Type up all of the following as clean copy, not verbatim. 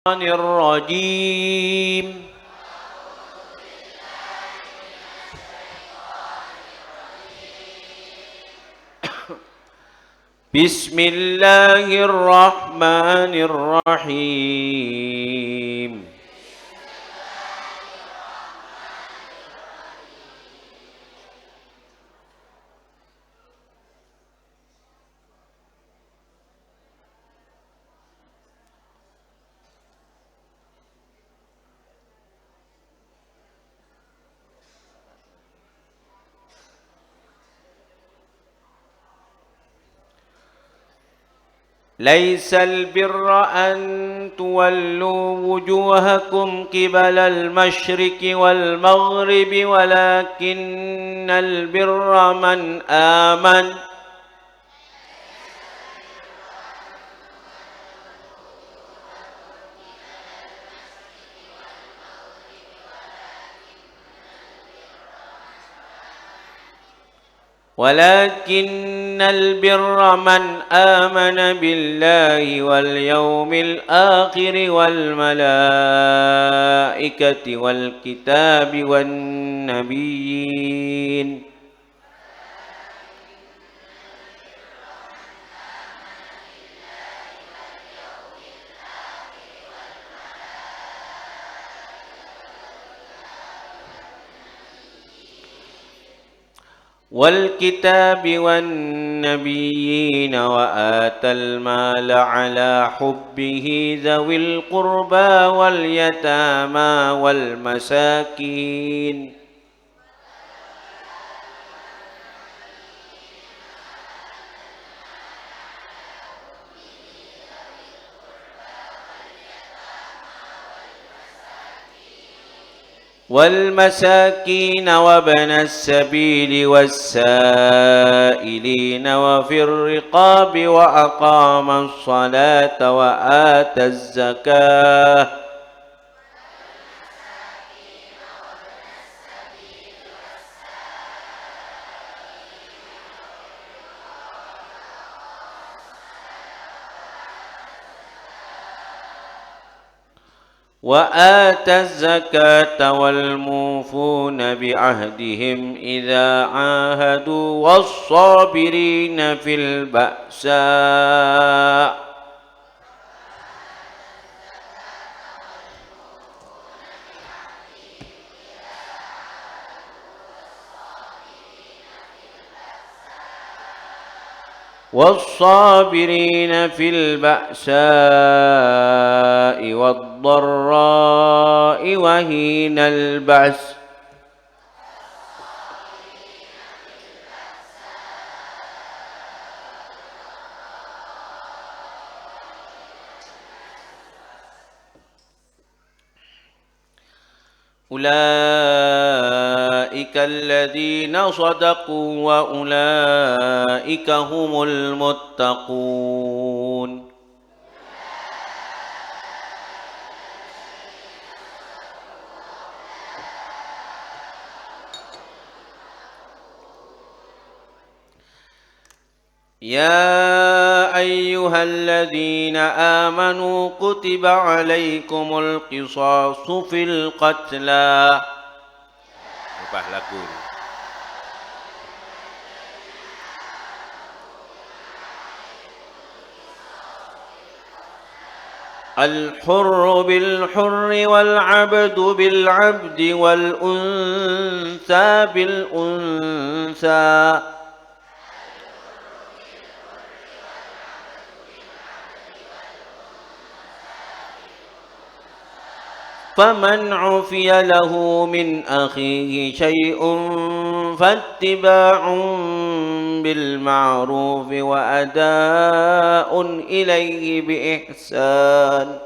الرجيم بسم الله الرحمن الرحيم ليس البر أن تولوا وجوهكم قبل المشرق والمغرب ولكن البر من آمن بالله واليوم الآخر والملائكة والكتاب والنبيين وآتى المال على حبه ذوي القربى واليتامى والمساكين وابن السبيل والسائلين وفي الرقاب وأقام الصلاة وآتى الزكاة والموفون بعهدهم إذا عاهدوا والصابرين في البأساء والضراء وحين البأس أولئك الذين صدقوا وأولئك هم المتقون يا أيها الذين آمنوا كتب عليكم القصاص في القتلى الحر بالحر والعبد بالعبد والأنثى بالأنثى فمن عفي له من أخيه شيء فاتباع بالمعروف وأداء إليه بإحسان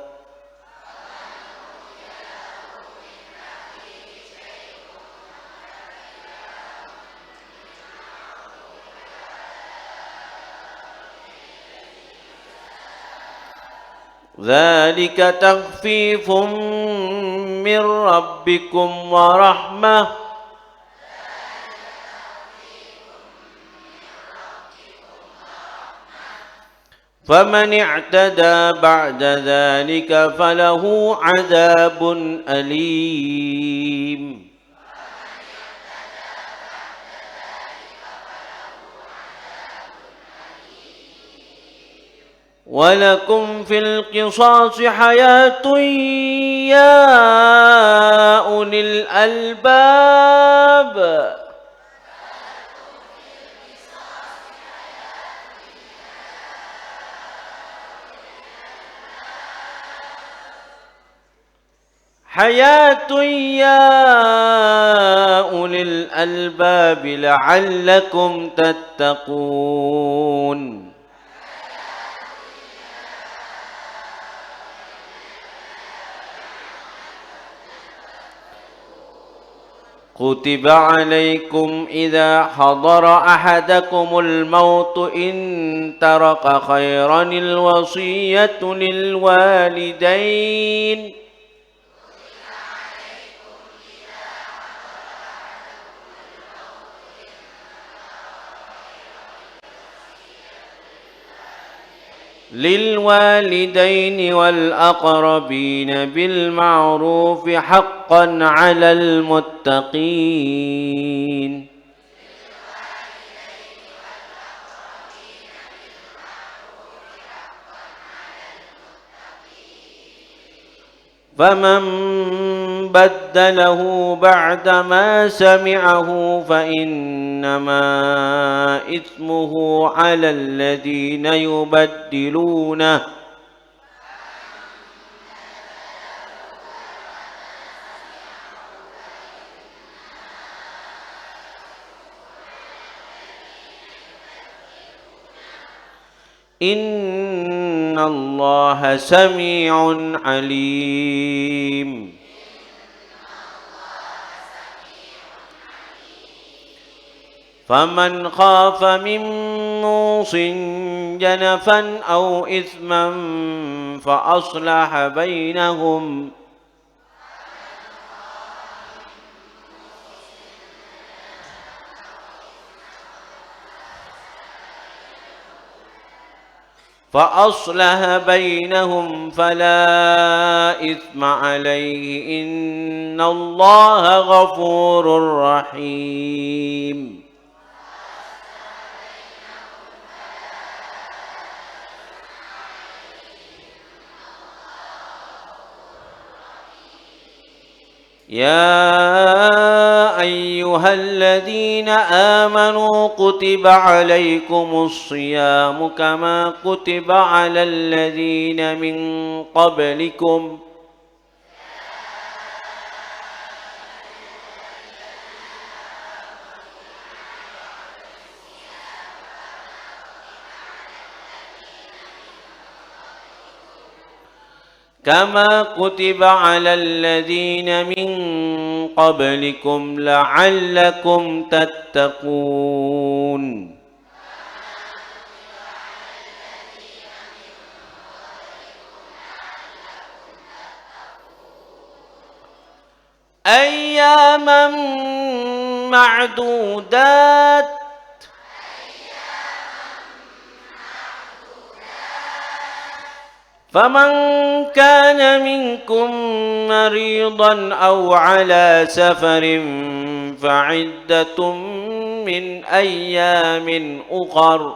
ذلك تخفيف من ربكم ورحمة فمن اعتدى بعد ذلك فله عذاب أليم. ولكم في القصاص حياة يا أولي الألباب. حياة يا أولي الألباب لعلكم تتقون. كتب عليكم إذا حضر أحدكم الموت إن ترك خيرا الوصية للوالدين والأقربين بالمعروف حقا على المتقين. فمن بدله بعدما سمعه فإنما إثمه على الذين يبدلونه إن الله سميع عليم. فمن خاف من موص جنفا أو إثما فأصلح بينهم فلا إثم عليه إن الله غفور رحيم. يا أيها الذين آمنوا كتب عليكم الصيام كما كتب على الذين من قبلكم لعلكم تتقون. أياما معدودات فمن كان منكم مريضا أو على سفر فعدة من أيام أخر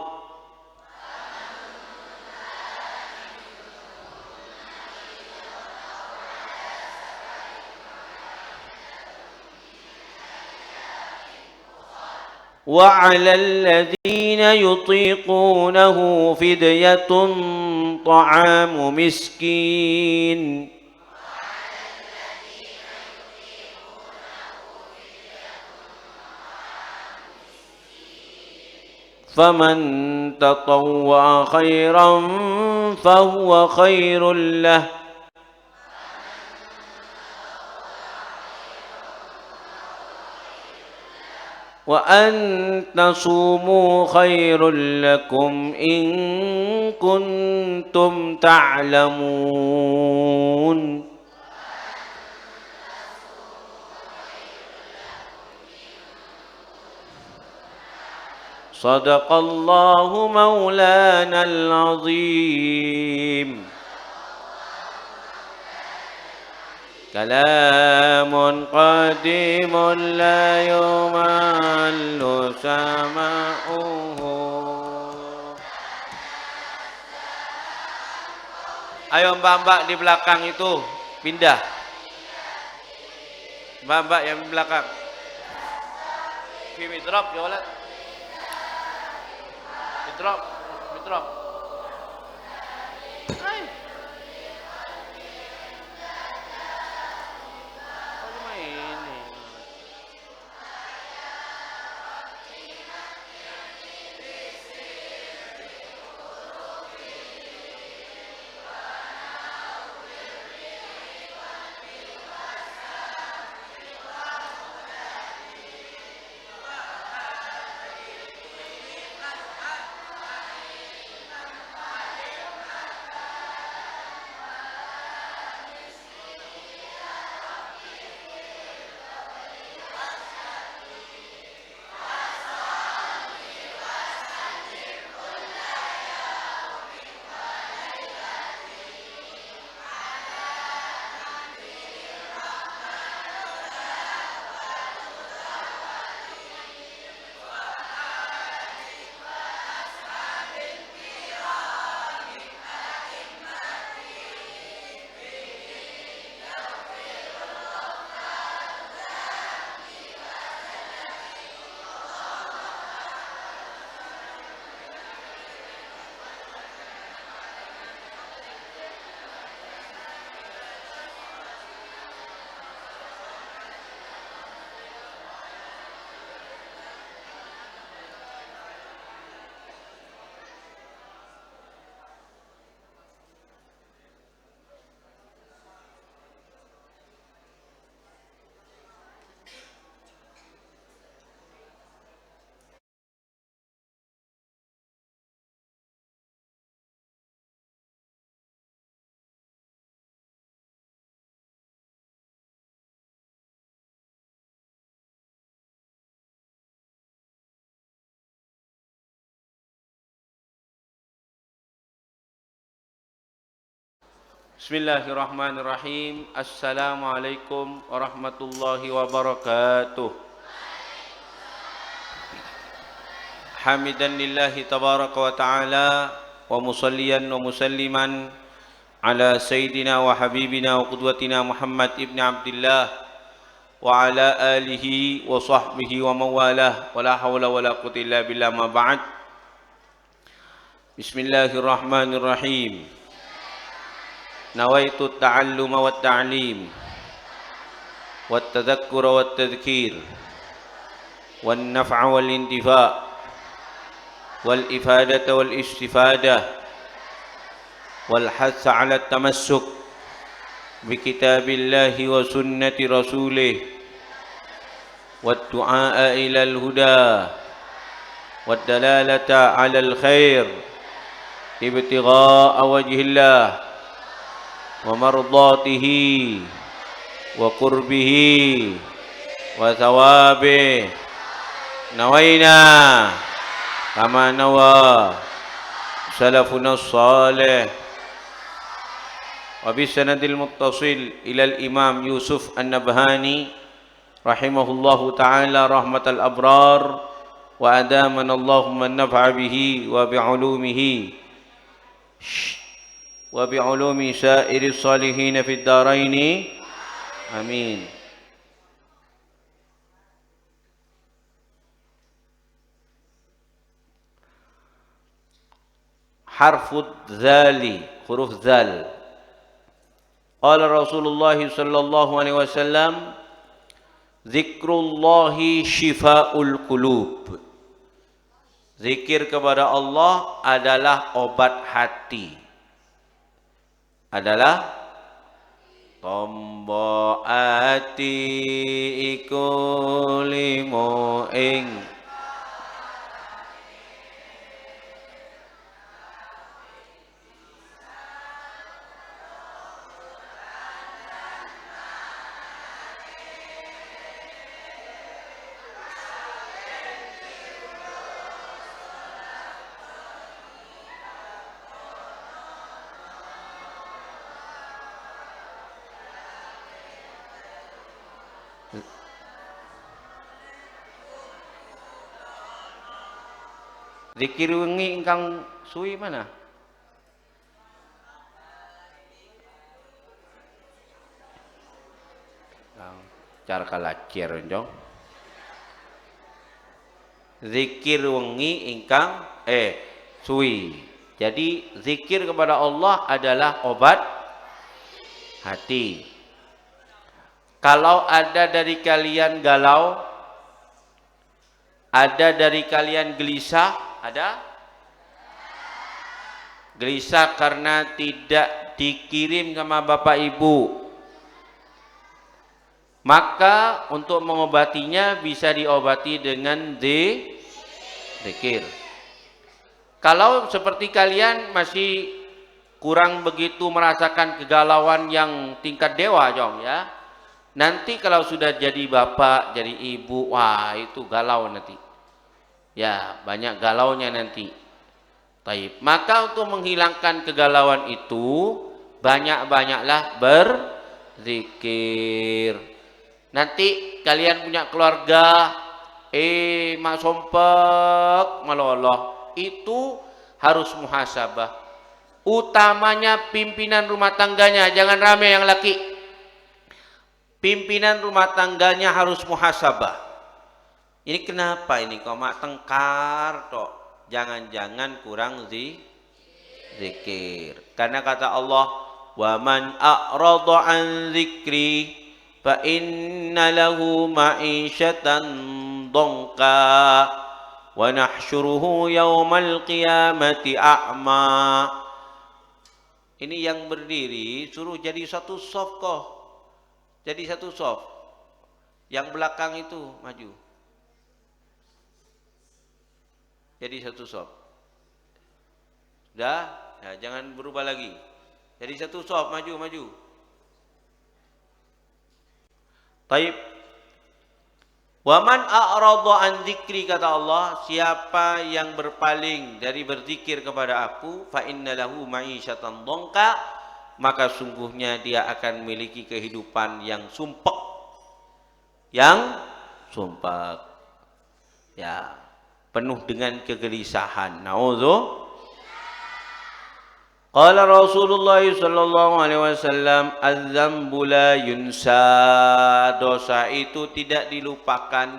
وعلى الذين يطيقونه فدية طعام مسكين فمن تطوع خيرا فهو خير له وأن تصوموا خير لكم إن كنتم تعلمون. صدق الله مولانا العظيم. كلام قديم لا يمل سماؤه. Ayo mbak-mbak di belakang itu pindah. Mbak-mbak yang di belakang. Kimi drop ya walad. Drop. Hai. Cuma ini. Bismillahirrahmanirrahim. Assalamualaikum warahmatullahi wabarakatuh. Hamidan lillahi tabaraka wa ta'ala wa musalliyan wa musalliman ala sayyidina wa habibina wa qudwatina Muhammad ibn Abdullah wa ala alihi wa sahbihi wa mawalah wa la hawla wa la quwwata illa billah ma ba'd. Bismillahirrahmanirrahim. Nawaitu ta'alluma wa ta'lim wa tadhakkura wa tadhkir wa naf'a wal intifa' wal ifadata wal istifadah wal hatha 'ala tamassuk bi kitabillahi wa sunnati rasulih wa du'a ila al huda wa dalalata 'ala al khair ibtigha'a wajhillah wa mardatihi wa qurbihi wa thawabih. Nawaina kama nawa salafuna salih. Wa bisanadil muttasil ila al-imam Yusuf an-Nabhani rahimahullahu ta'ala rahmatal abrar wa adamana Allahumma an-naf'a bihi wa bi'ulumihi wa bi'ulumi sairis salihin fid darain. Amin. Harfud dzali, huruf dzal. Qala Rasulullah sallallahu alaihi wasallam, zikrullahi shifaul qulub. Zikir kepada Allah adalah obat hati. Adalah tombo ati iku limo ing Zikir wengi ingkang suwi mana? Cara kalacir jong. Zikir wengi ingkang suwi. Jadi zikir kepada Allah adalah obat hati. Kalau ada dari kalian galau, ada dari kalian gelisah, ada? Gelisah karena tidak dikirim sama bapak ibu. Maka untuk mengobatinya bisa diobati dengan zikir. Kalau seperti kalian masih kurang begitu merasakan kegalauan yang tingkat dewa jong ya. Nanti kalau sudah jadi bapak, jadi ibu, wah itu galau nanti. Ya, banyak galaunya nanti. Taib. Maka untuk menghilangkan kegalauan itu, banyak-banyaklah berzikir. Nanti kalian punya keluarga, mak sompek, maloloh. Itu harus muhasabah. Utamanya pimpinan rumah tangganya, jangan rame yang laki. Pimpinan rumah tangganya harus muhasabah. Ini kenapa ini kok mak tengkar tok? Jangan-jangan kurang zikir. Karena kata Allah, "Wa man a'rada an dzikri fa inna lahu ma'isyatan dhanka wa nahsyuruhu yaumal qiyamati a'ma." Ini yang berdiri suruh jadi satu soft kok. Jadi satu soft. Yang belakang itu maju. Jadi satu soft. Sudah? Nah, jangan berubah lagi. Jadi satu soft, maju. Taib. Wa man a'rada an dzikri, kata Allah, siapa yang berpaling dari berzikir kepada aku, fa innalahu ma'isyatan dhanka, maka sungguhnya dia akan memiliki kehidupan yang sumpek. Ya, penuh dengan kegelisahan. Nauzu. Qala Rasulullah sallallahu alaihi wasallam, "Az-dzambu la yunsa." Dosa itu tidak dilupakan.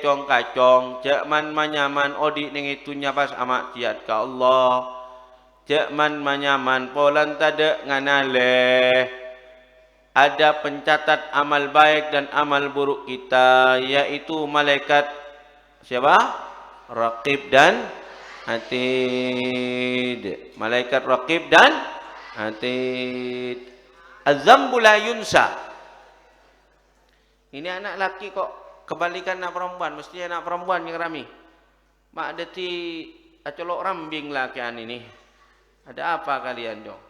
Cong kacong, cek man manyaman odi ning itunya pas amak ciat ka Allah. Cek man manyaman polan tada nganale. Ada pencatat amal baik dan amal buruk kita, yaitu malaikat siapa? Raqib dan Atid. Malaikat Raqib dan Atid. Az-dzambu la yunsa. Ini anak laki kok kebalikan anak perempuan, mestinya anak perempuan yang rami. Mak ada ti acolok rambing lakian ini. Ada apa kalian dong?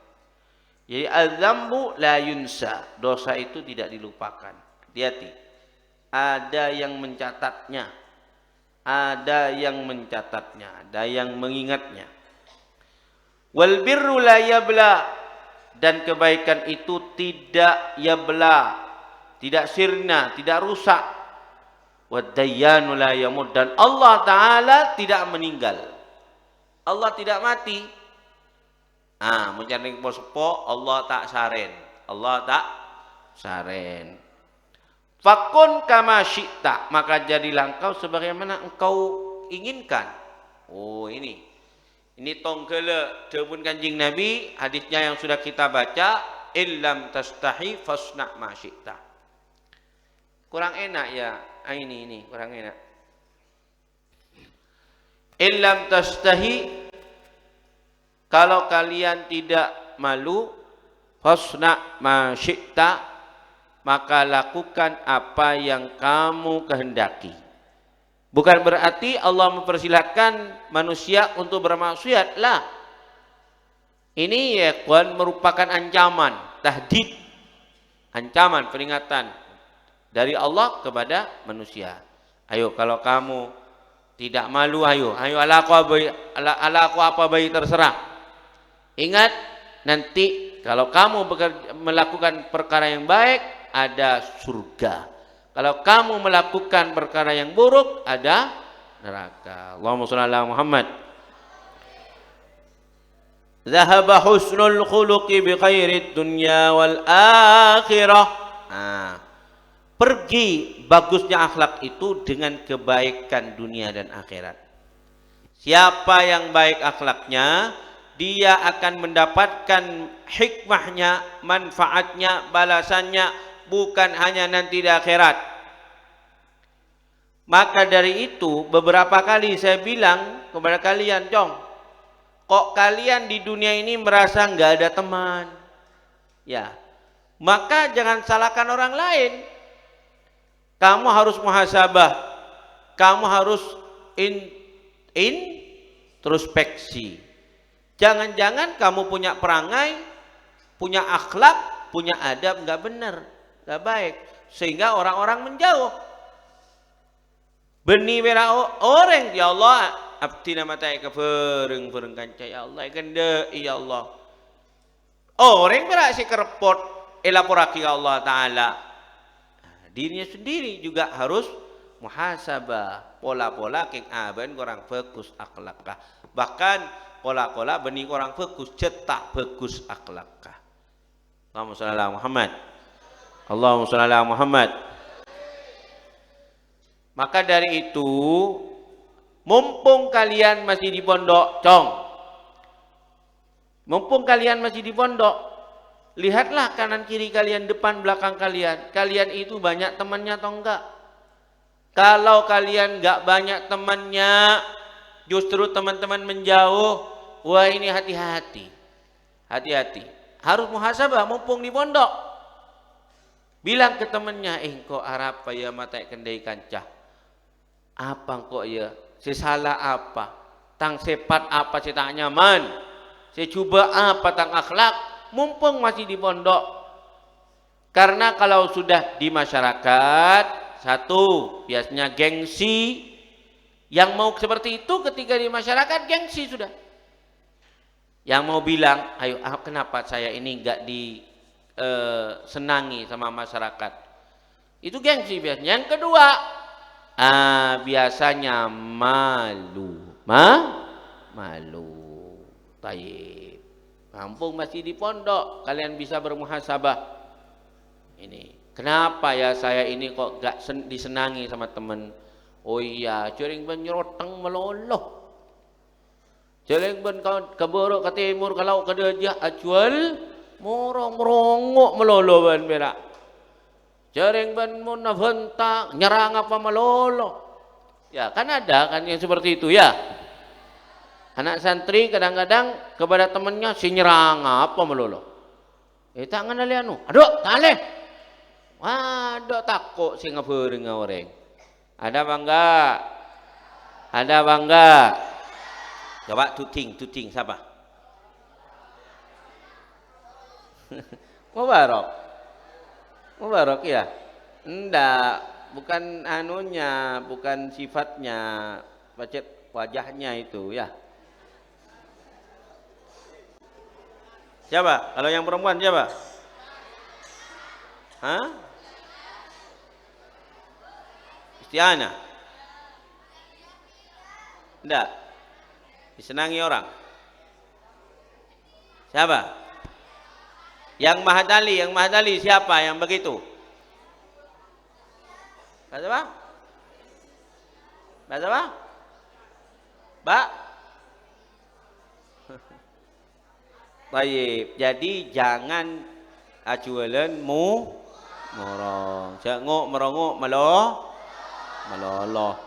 Jadi az-dzambu la yunsa, dosa itu tidak dilupakan. Hati-hati. Ada yang mencatatnya. Ada yang mencatatnya, ada yang mengingatnya. Wal birru la yabla, dan kebaikan itu tidak yabla, tidak sirna, tidak rusak. Wad dayyanu la yamut, dan Allah Ta'ala tidak meninggal. Allah tidak mati. Mencari posepo, Allah tak saren. Allah tak saren. Fakun kama syi'ta, maka jadilah engkau sebagaimana engkau inginkan. Oh ini tonggele dewun Kanjeng Nabi, hadisnya yang sudah kita baca, illam tastahi fasna ma syi'ta. Kurang enak ya, ini kurang enak. Illam tastahi, kalau kalian tidak malu, fasna ma syi'ta, maka lakukan apa yang kamu kehendaki. Bukan berarti Allah mempersilahkan manusia untuk bermaksiat lah. Ini ya kawan merupakan ancaman, tahdid, ancaman, peringatan dari Allah kepada manusia. Ayo kalau kamu tidak malu, ayo ala aku apa baik terserah. Ingat nanti kalau kamu melakukan perkara yang baik, ada surga. Kalau kamu melakukan perkara yang buruk, ada neraka. Allahumma shalli ala Muhammad. Zahaba husnul khuluqi bi khairid dunya wal akhirah. Pergi bagusnya akhlak itu dengan kebaikan dunia dan akhirat. Siapa yang baik akhlaknya, dia akan mendapatkan hikmahnya, manfaatnya, balasannya, bukan hanya nanti di akhirat. Maka dari itu beberapa kali saya bilang kepada kalian, kok kalian di dunia ini merasa nggak ada teman? Ya, maka jangan salahkan orang lain. Kamu harus muhasabah, kamu harus introspeksi. Jangan-jangan kamu punya perangai, punya akhlak, punya adab nggak benar, nggak baik, sehingga orang-orang menjauh. Beni bera orang ya Allah, abdi nama tay ke fereng kanca ya Allah, gende ya Allah. Orang berak si kerepot elaporaki Allah Taala. Dirinya sendiri juga harus muhasabah, pola-pola keng aben orang fokus akhlakah. Bahkan pola-pola benih orang fokus cetak bagus akhlakah. Allahumma shalli ala Muhammad. Allahumma shalli ala Muhammad. Maka dari itu, mumpung kalian masih di pondok, mumpung kalian masih di pondok, lihatlah kanan kiri kalian, depan belakang kalian. Kalian itu banyak temannya atau enggak? Kalau kalian enggak banyak temannya, justru teman-teman menjauh, wah ini hati-hati. Hati-hati. Harus muhasabah mumpung di pondok. Bilang ke temannya, kok arap ya mata kendai kancah. Apa kok ya? Saya salah apa? Tang sepat apa saya tak nyaman? Saya coba apa tang akhlak? Mumpung masih di pondok. Karena kalau sudah di masyarakat, satu, biasanya gengsi. Yang mau seperti itu ketika di masyarakat gengsi sudah. Yang mau bilang, ayo kenapa saya ini enggak disenangi sama masyarakat. Itu gengsi biasanya. Yang kedua, biasanya malu. Malu. Taib. Kampung masih di pondok, kalian bisa bermuhasabah. Ini, kenapa ya saya ini kok gak disenangi sama teman? Oh iya, cering ben nyeroteng meloloh. Cering ben keborok ke timur kalau ke dejah acual merongok meloloh ben berak. Cering ben mun bentak nyerang apa meloloh. Ya, kan ada kan yang seperti itu ya. Anak santri kadang-kadang kepada temannya si nyerang apa meloloh. Tak ngenali anu. Aduh, taleh. Waduh takut si ngabeureung orang. Ada bangga? Ada bangga? Coba tuting siapa? Mubarak ya? Enggak, bukan anunya, bukan sifatnya, pacet wajahnya itu ya. Siapa? Kalau yang perempuan siapa? Hah? Istiana? Enggak. Disenangi orang. Siapa? Yang Mahatali siapa yang begitu? Bahasa apa? Bahasa apa? Mbak? Baik, jadi jangan acualan morong. Jangan merongok meloloh.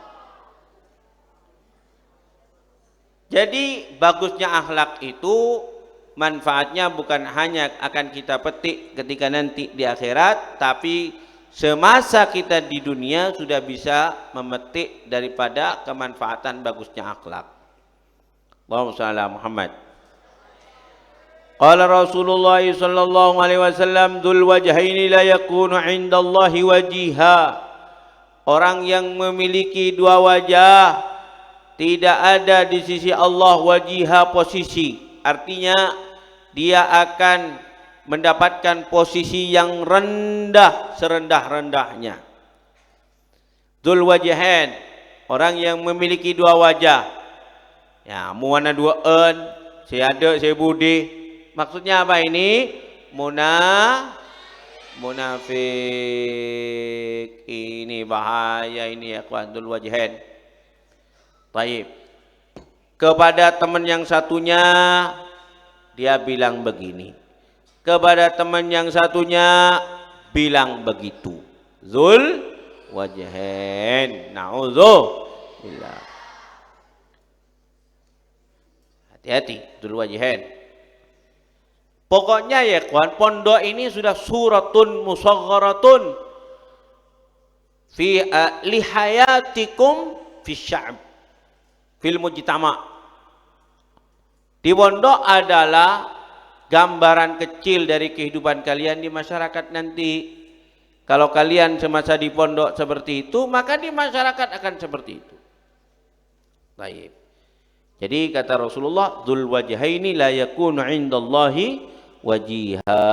Jadi bagusnya akhlak itu manfaatnya bukan hanya akan kita petik ketika nanti di akhirat, tapi semasa kita di dunia sudah bisa memetik daripada kemanfaatan bagusnya akhlak. Allahumma shalli ala Muhammad. Qala Rasulullah sallallahu alaihi wasallam, dzul wajhaini la yakunu 'indallahi wajiha. Orang yang memiliki dua wajah tidak ada di sisi Allah wajiha posisi. Artinya dia akan mendapatkan posisi yang rendah serendah-rendahnya. Dzul wajhain, orang yang memiliki dua wajah. Ya, muana dua en, saya ada, saya budi. Maksudnya apa ini? Munafik. Ini bahaya ini ya kawan, dzul wajhain. Baik. Kepada teman yang satunya dia bilang begini. Kepada teman yang satunya bilang begitu. Dzul wajhain. Na'udzubillah. Hati-hati, dzul wajhain. Pokoknya ya kawan, pondok ini sudah suratun musagharatun fi lihayatikum fi sya'b fil mujtama. Di pondok adalah gambaran kecil dari kehidupan kalian di masyarakat nanti. Kalau kalian semasa di pondok seperti itu, maka di masyarakat akan seperti itu. Baik. Jadi kata Rasulullah, dzul wajhaini la yakunu 'indallahi wajiha.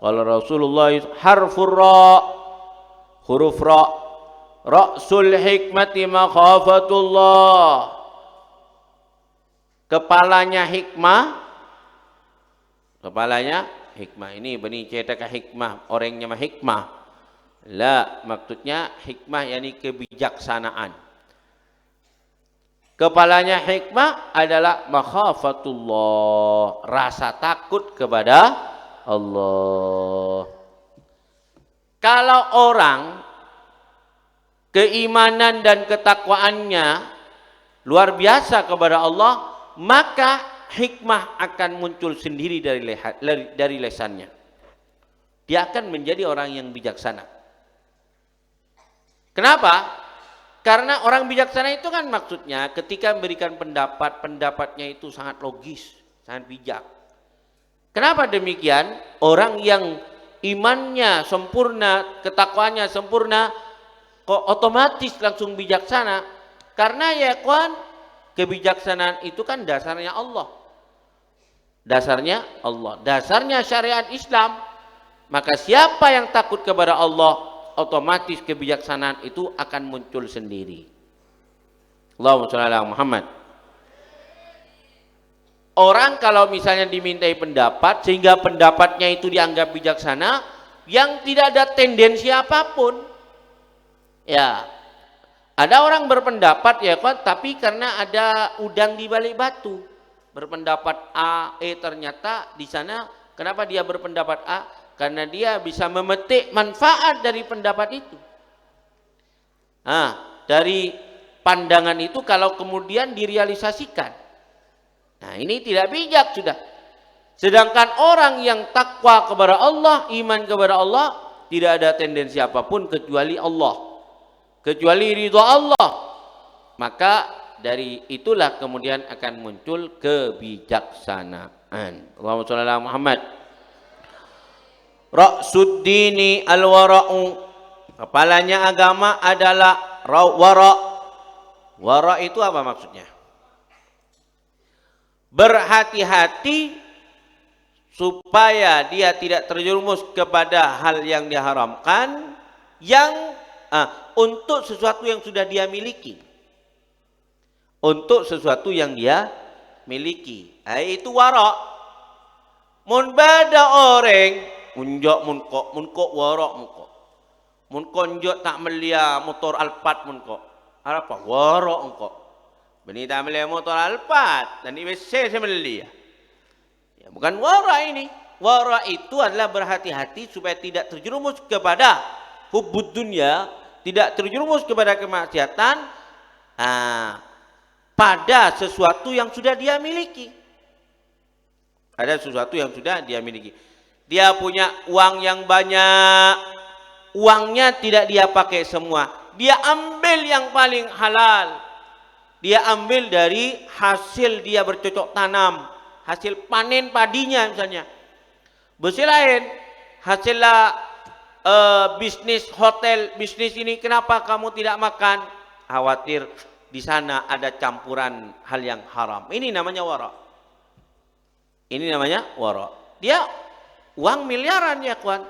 Kalau Rasulullah harfur ra, huruf ra, ra'sul hikmati makhafatullah. Kepalanya hikmah, ini benih cetak hikmah, orangnya mah hikmah. La, maksudnya hikmah yakni kebijaksanaan. Kepalanya hikmah adalah makhafatullah, rasa takut kepada Allah. Kalau orang keimanan dan ketakwaannya luar biasa kepada Allah, maka hikmah akan muncul sendiri dari lesannya. Dia akan menjadi orang yang bijaksana. Kenapa? Karena orang bijaksana itu kan maksudnya ketika memberikan pendapat, pendapatnya itu sangat logis, sangat bijak. Kenapa demikian? Orang yang imannya sempurna, ketakwaannya sempurna, kok otomatis langsung bijaksana? Karena ya kawan, kebijaksanaan itu kan dasarnya Allah. Dasarnya Allah, dasarnya syariat Islam. Maka siapa yang takut kepada Allah, otomatis kebijaksanaan itu akan muncul sendiri. Allahumma shalli ala Muhammad. Orang kalau misalnya dimintai pendapat sehingga pendapatnya itu dianggap bijaksana, yang tidak ada tendensi apapun. Ya, ada orang berpendapat ya kan, tapi karena ada udang di balik batu. Berpendapat A, ternyata di sana kenapa dia berpendapat A? Karena dia bisa memetik manfaat dari pendapat itu. Nah, dari pandangan itu kalau kemudian direalisasikan. Nah, ini tidak bijak sudah. Sedangkan orang yang takwa kepada Allah, iman kepada Allah, tidak ada tendensi apapun kecuali Allah. Kecuali ridha Allah. Maka dari itulah kemudian akan muncul kebijaksanaan. Allahumma shalli ala Muhammad. Ra'suddini al-wara'u. Kepalanya agama adalah wara'. Wara' itu apa maksudnya? Berhati-hati supaya dia tidak terjerumus kepada hal yang diharamkan, yang untuk sesuatu yang sudah dia miliki. Untuk sesuatu yang dia miliki. Itu wara'. Mun bada orang munjok munkok wara' munkok. Mun konjok tak melia motor Alphard munkok. Apa wara' munkok. Beni tak melia motor Alphard dan IWC saya melia. Ya, bukan wara' ini. Wara' itu adalah berhati-hati supaya tidak terjerumus kepada hubbud dunya, tidak terjerumus kepada kemaksiatan. Pada sesuatu yang sudah dia miliki. Ada sesuatu yang sudah dia miliki. Dia punya uang yang banyak. Uangnya tidak dia pakai semua. Dia ambil yang paling halal. Dia ambil dari hasil dia bercocok tanam. Hasil panen padinya misalnya. Bersih lain. Hasilnya bisnis hotel, bisnis ini kenapa kamu tidak makan? Khawatir di sana ada campuran hal yang haram. Ini namanya wara'. Ini namanya wara'. Dia uang miliaran ya kawan.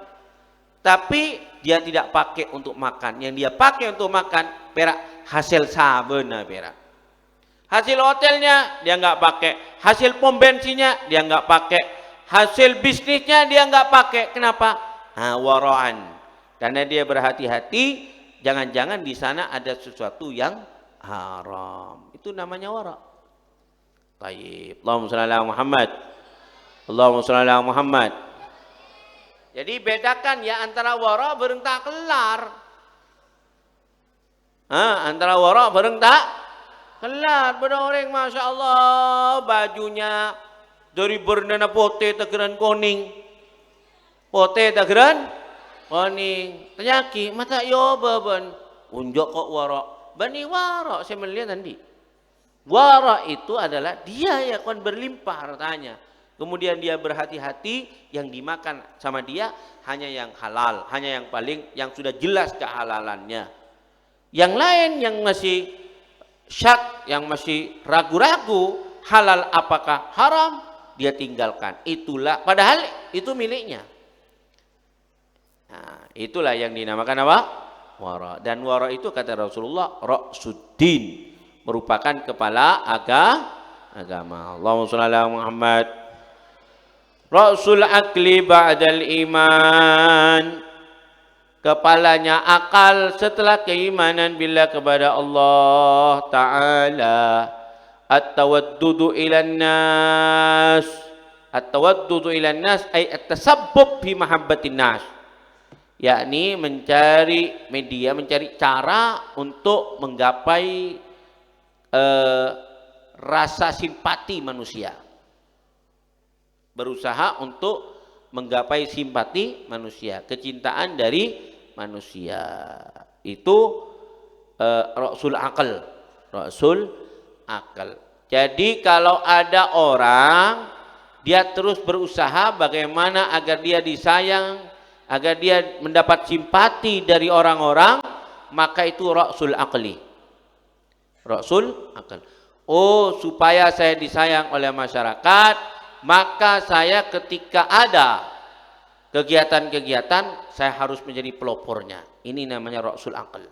Tapi dia tidak pakai untuk makan. Yang dia pakai untuk makan perak hasil sabena perak. Hasil hotelnya dia nggak pakai. Hasil pom bensinnya dia nggak pakai. Hasil bisnisnya dia nggak pakai. Kenapa? Wara'an. Karena dia berhati-hati. Jangan-jangan di sana ada sesuatu yang haram. Itu namanya wara'. Baik. Allahumma shalli ala Muhammad. Allahumma shalli ala Muhammad. Jadi bedakan ya antara wara' bareng tak kelar. Antara wara' bareng tak kelar. Benar orang Masya Allah bajunya dari bernana pote tegeran koning. Pote tegeran koning. Ternyaki mata yo baban. Unjuk kok wara'. Bani wara' saya melihat nanti. Wara' itu adalah dia ya kan berlimpah hartanya. Kemudian dia berhati-hati yang dimakan sama dia hanya yang halal, hanya yang paling yang sudah jelas kehalalannya. Yang lain yang masih syak, yang masih ragu-ragu halal apakah haram, dia tinggalkan. Itulah padahal itu miliknya. Nah, itulah yang dinamakan apa? Wara'. Dan wara' itu kata Rasulullah ra'suddin, merupakan kepala agama. Allahumma shalli ala Muhammad. Ra'sul akli ba'dal iman, kepalanya akal setelah keimanan bila kepada Allah Ta'ala. At-tawaddudu ilan nas, at-tawaddudu ilan nas ay at-tasabbub fi mahabbatin nas, yakni mencari media, mencari cara untuk menggapai rasa simpati manusia, berusaha untuk menggapai simpati manusia, kecintaan dari manusia. Itu ra'sul akal, ra'sul akal. Jadi kalau ada orang dia terus berusaha bagaimana agar dia disayang, agar dia mendapat simpati dari orang-orang, maka itu ra'sul akli. Ra'sul akal. Oh, supaya saya disayang oleh masyarakat, maka saya ketika ada kegiatan-kegiatan saya harus menjadi pelopornya. Ini namanya ra'sul akal.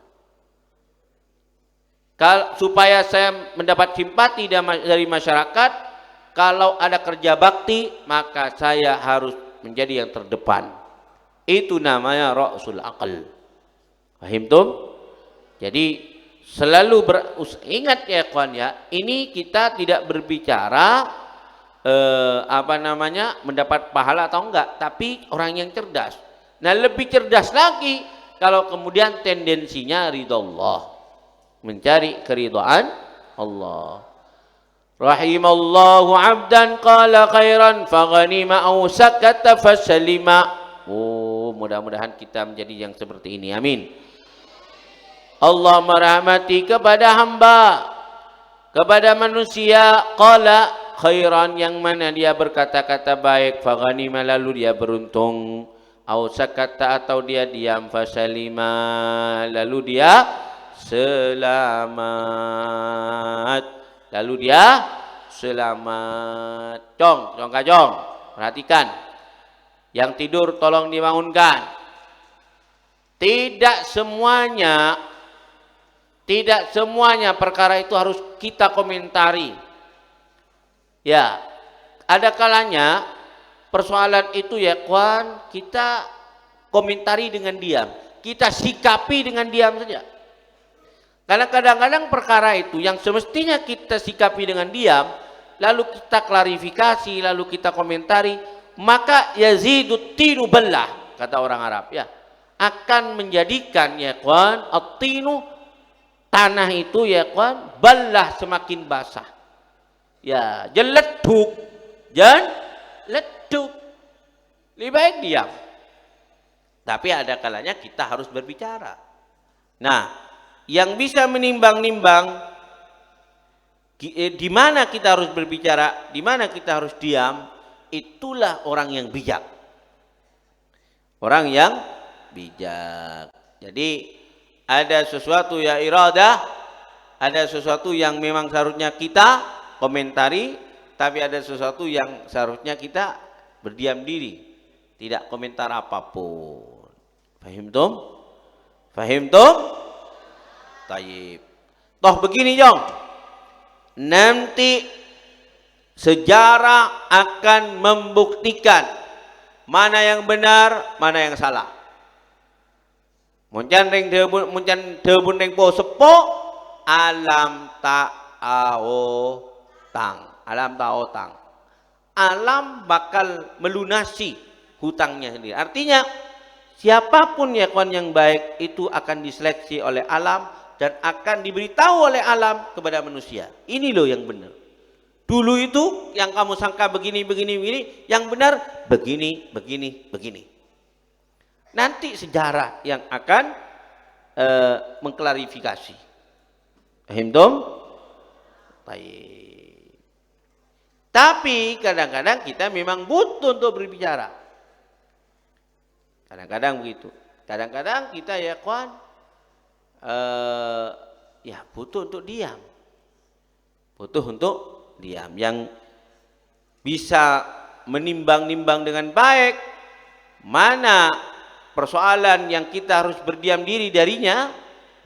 Supaya saya mendapat simpati dari masyarakat, kalau ada kerja bakti maka saya harus menjadi yang terdepan. Itu namanya ra'sul akal. Paham tuh? Jadi selalu ingat ya kawan ya, ini kita tidak berbicara mendapat pahala atau enggak, tapi orang yang cerdas. Nah, lebih cerdas lagi kalau kemudian tendensinya ridha Allah, mencari keridhaan Allah. Rahimallahu 'abdan qala khairan faghanima aw sakata fasalima. Oh, mudah-mudahan kita menjadi yang seperti ini. Amin. Allah merahmati kepada hamba, kepada manusia, qala khairan, yang mana dia berkata-kata baik, faghanima, lalu dia beruntung, au sakata, atau dia diam, fasalima, lalu dia selamat, lalu dia selamat. Cong kajong, perhatikan, yang tidur tolong dibangunkan. Tidak semuanya perkara itu harus kita komentari. Ya, ada kalanya persoalan itu ya kawan, kita komentari dengan diam, kita sikapi dengan diam saja. Karena kadang-kadang perkara itu yang semestinya kita sikapi dengan diam, lalu kita klarifikasi, lalu kita komentari, maka yazidut tinu ballah, kata orang Arab ya, akan menjadikan ya kawan, at-tinu, tanah itu ya kawan, ballah, semakin basah. Ya, jeleduk, lebih baik diam. Tapi ada kalanya kita harus berbicara. Nah, yang bisa menimbang-nimbang di mana kita harus berbicara, di mana kita harus diam, itulah orang yang bijak. Orang yang bijak. Jadi ada sesuatu ya iradah, ada sesuatu yang memang seharusnya kita komentari, tapi ada sesuatu yang seharusnya kita berdiam diri. Tidak komentar apapun. Fahimtum? Fahimtum? Tayyib. Toh begini Jong. Nanti sejarah akan membuktikan mana yang benar, mana yang salah. Muncan debun ring po sepo alam ta'otang. Alam bakal melunasi hutangnya sendiri. Artinya siapapun ya kawan yang baik itu akan diseleksi oleh alam dan akan diberitahu oleh alam kepada manusia. Ini loh yang benar. Dulu itu yang kamu sangka begini, yang benar begini. Nanti sejarah yang akan mengklarifikasi. Paham dong? Baik. Tapi kadang-kadang kita memang butuh untuk berbicara. Kadang-kadang begitu. Kadang-kadang kita ya kawan, ya butuh untuk diam. Butuh untuk diam. Yang bisa menimbang-nimbang dengan baik mana persoalan yang kita harus berdiam diri darinya,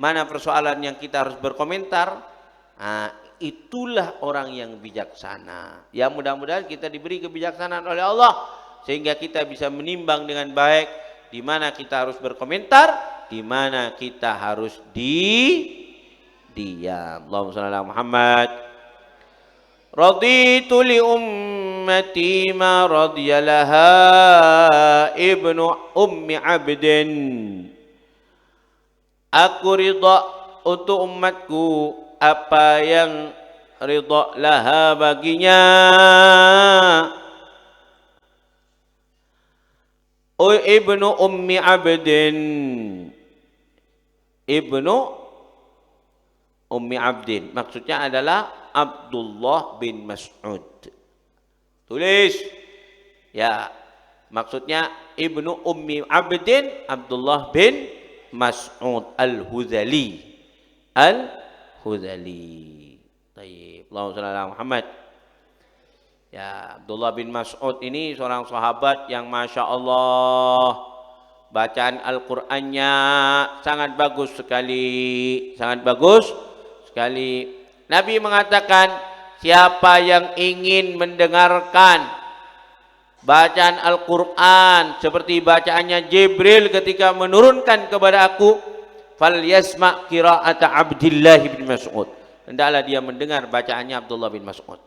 mana persoalan yang kita harus berkomentar. Nah, itulah orang yang bijaksana. Ya mudah-mudahan kita diberi kebijaksanaan oleh Allah sehingga kita bisa menimbang dengan baik di mana kita harus berkomentar, di mana kita harus diam. Allahumma shalli ala Muhammad. Raditu li ummati ma radiyalaha ibnu ummi abdin. Aku ridha untuk umatku apa yang ridha laha baginya. O ibnu ummi abdin. Ibnu ummi abdin maksudnya adalah Abdullah bin Mas'ud. Tulis ya, maksudnya ibnu ummi abdin Abdullah bin Mas'ud al-Hudhali. Tayyib. Allahumma shalli ala Muhammad. Ya, Abdullah bin Mas'ud ini seorang sahabat yang Masya Allah bacaan Al-Qur'annya sangat bagus sekali. Sangat bagus sekali. Nabi mengatakan, siapa yang ingin mendengarkan bacaan Al-Qur'an seperti bacaannya Jibril ketika menurunkan kepada aku, falyasma' qira'ata Abdullah bin Mas'ud. Hendaklah dia mendengar bacaannya Abdullah bin Mas'ud.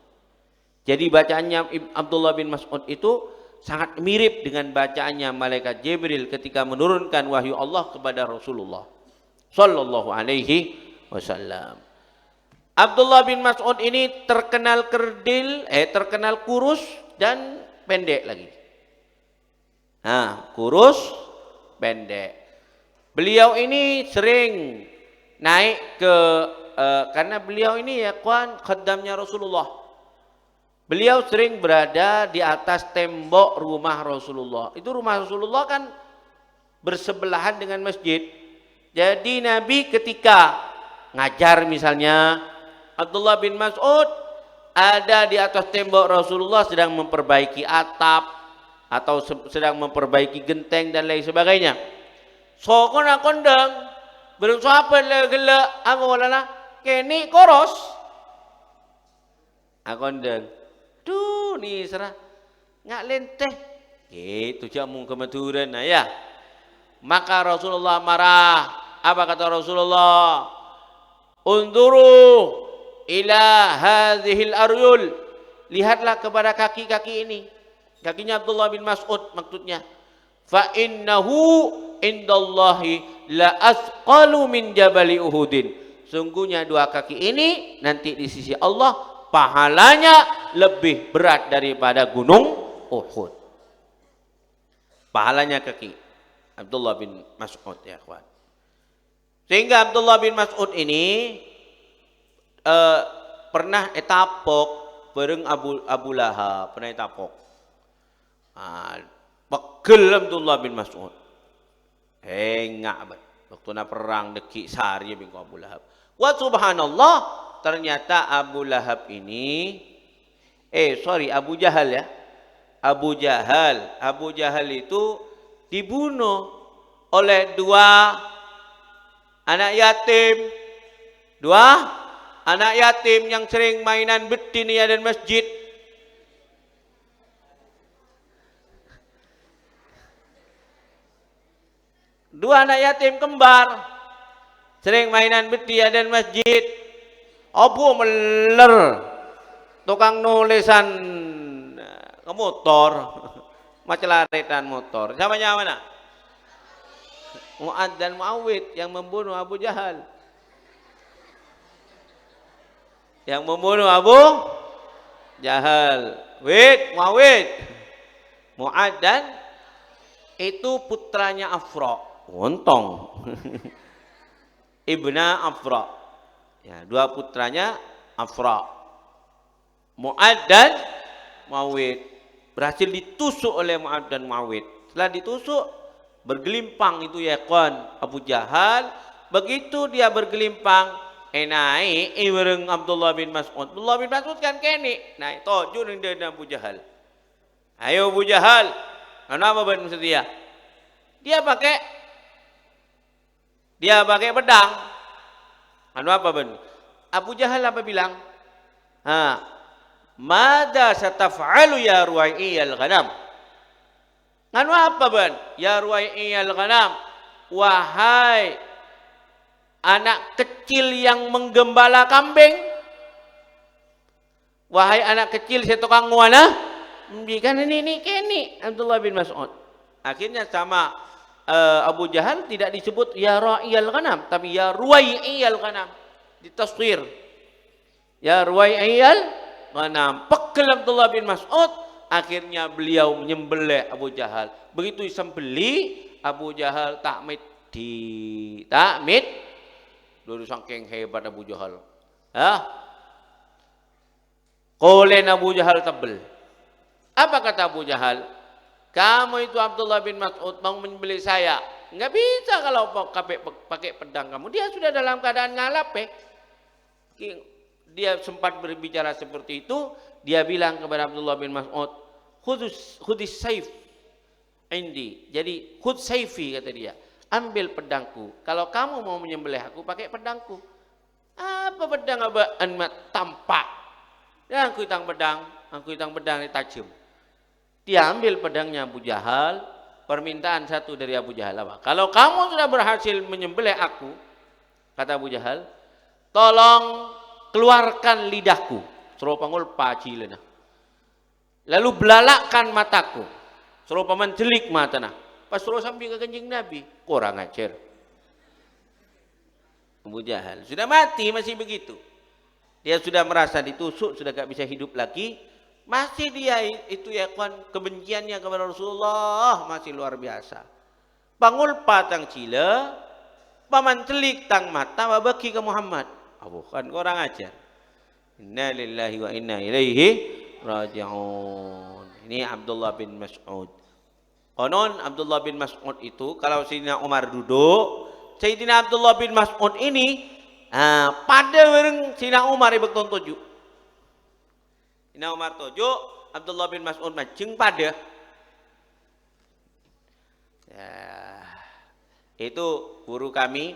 Jadi bacaannya Abdullah bin Mas'ud itu sangat mirip dengan bacaannya malaikat Jibril ketika menurunkan wahyu Allah kepada Rasulullah sallallahu alaihi wasallam. Abdullah bin Mas'ud ini terkenal terkenal kurus dan pendek lagi. Nah, kurus, pendek. Beliau ini sering naik ke karena beliau ini ya kawan khaddamnya Rasulullah. Beliau sering berada di atas tembok rumah Rasulullah. Itu rumah Rasulullah kan bersebelahan dengan masjid. Jadi Nabi ketika ngajar misalnya, Abdullah bin Mas'ud ada di atas tembok Rasulullah sedang memperbaiki atap atau sedang memperbaiki genteng dan lain sebagainya. So kon kondang berusaha gelak apa walana kene koros. Akondang. Duh ni serah ngak lenteh. Gitu jamu kemeturan ya. Maka Rasulullah marah. Apa kata Rasulullah? Unduru ila hadhil aryul. Lihatlah kepada kaki-kaki ini. Kakinya Abdullah bin Mas'ud maksudnya. Fa innahu indallahi la asqalu min jabali Uhudin. Sungguhnya dua kaki ini nanti di sisi Allah pahalanya lebih berat daripada gunung Uhud. Pahalanya kaki Abdullah bin Mas'ud ya kawan. Sehingga Abdullah bin Mas'ud ini pernah etapok bareng Abu Lahab, pernah etapok. Pegel Abdullah bin Mas'ud. Engak waktu na perang deki sari bin Abu Lahab. Wa subhanallah, ternyata Abu Lahab ini Abu Jahal ya. Abu Jahal. Abu Jahal itu dibunuh oleh dua anak yatim. Dua anak yatim yang sering mainan betina dan masjid. Dua anak yatim kembar, sering mainan betina dan masjid. Abu meler, tukang nulisan ke motor, macelaretan motor. Siapa mana? Mu'ad dan Muawid yang membunuh Abu Jahal. Yang membunuh Abu Jahal. Muawid. Mu'ad dan itu putranya Afra. Wontong. Ibna Afra. Ya, dua putranya Afra. Mu'ad dan Muawid. Berhasil ditusuk oleh Mu'ad dan Muawid. Setelah ditusuk, bergelimpang itu ya kawan Abu Jahal. Begitu dia bergelimpang, naik bareng Abdullah bin Mas'ud. Abdullah bin Mas'ud kan kene, naik toju ning dada Abu Jahal. Ayo Abu Jahal, kenapa ben setia? Dia pakai pedang. Anu apa ben? Abu Jahal apa bilang? Mada sataf'alu ya ruwai'i al-ghanam? Anu apa ben? Ya ruwai'i al-ghanam, wahai anak kecil yang menggembala kambing, wahai anak kecil si tukang wana, kan ini Abdullah bin Mas'ud. Akhirnya sama Abu Jahal tidak disebut ya ra'iyal ghanam, tapi ya ruwai'iyal ghanam, ditasghir. Ya ruwai'iyal ghanam. Pegel Abdullah bin Mas'ud, akhirnya beliau menyembelih Abu Jahal. Begitu disembelih, Abu Jahal takmit. Dulu saking hebat Abu Jahal. Kolen Abu Jahal tebel. Apa kata Abu Jahal? Kamu itu Abdullah bin Mas'ud mau menyembelih saya. Enggak bisa kalau pakai pedang kamu. Dia sudah dalam keadaan ngalap. Dia sempat berbicara seperti itu. Dia bilang kepada Abdullah bin Mas'ud, khudis saif indi. Jadi khud saifi kata dia. Ambil pedangku. Kalau kamu mau menyembelih aku, pakai pedangku. Apa pedang tampak? Dan aku hitang pedang ini tajam. Dia ambil pedangnya Abu Jahal. Permintaan satu dari Abu Jahal apa? Kalau kamu sudah berhasil menyembelih aku, kata Abu Jahal, tolong keluarkan lidahku. Suruh panggul pacilena. Lalu belalakkan mataku. Suruh paman celik matana. Pas suruh sampai ke Kanjeng Nabi, kurang ajar. Abu Jahal sudah mati masih begitu. Dia sudah merasa ditusuk, sudah gak bisa hidup lagi. Masih dia itu ya kawan, kebenciannya kepada Rasulullah masih luar biasa. Pangul patang cila, paman celik tang mata, babaki ke Muhammad. Bukan orang ajar. Inna lillahi wa inna ilaihi raji'un. Ini Abdullah bin Mas'ud. Konon Abdullah bin Mas'ud itu kalau Sayyidina Umar duduk, Sayyidina Abdullah bin Mas'ud ini pada bareng Sayyidina Umar ibek tontoju. Sayyidina Umar tojo, Abdullah bin Mas'ud majeng pada. Ya, itu guru kami